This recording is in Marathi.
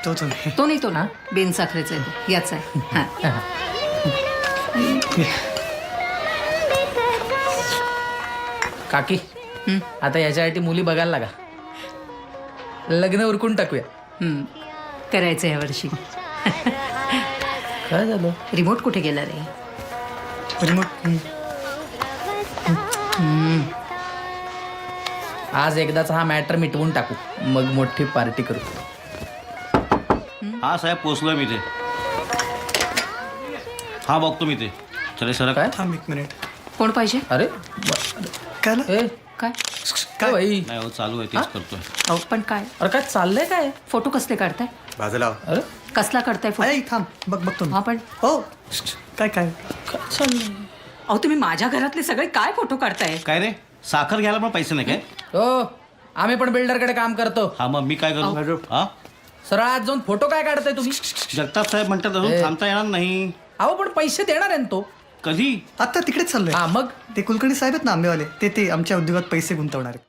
तोच आहे. तो नाही तो ना बेनसाखरेचा आहे तो. याचा आहे हा. काकी आता याच्यासाठी मुली बघायला लागा. लग्न उरकून टाकूया. करायचं ह्या वर्षी. काय झालं? रिमोट कुठे गेला रे? रिमोट आज एकदाचा हा मॅटर मिटवून टाकू, मग मोठी पार्टी करू. हा साहेब पोचलोय मी ते. हा बघतो मी ते. चले सर काय? थांब एक मिनिट. कोण पाहिजे? अरे काय झालं? ए काय? काय? बाई, नाही हो चालू आहे तेच करतोय. अहो पण काय अरे काय चाललंय काय? फोटो कसले काढताय? बाजूला अरे कसला काढताय फोटो? अरे थांब बघतो मी. हा पण हो काय काय काय चाललंय? अहो तुम्ही माझ्या घरातले सगळे काय फोटो काढताय? काय रे साखर घ्यायला पण पैसे नाही काय? हो, आम्ही पण बिल्डरकडे काम करतो. हा मग मी काय करू? हा सर आज जाऊन फोटो काय काढताय तुम्ही? जगताप साहेब म्हणतात अजून थांबता येणार नाही. अहो पण पैसे देणार आहे ना तो. कधी? आता तिकडेच चाललोय. हा मग ते कुलकर्णी साहेब आहेत ना आंबेवाले, ते आमच्या उद्योगात पैसे गुंतवणार आहेत.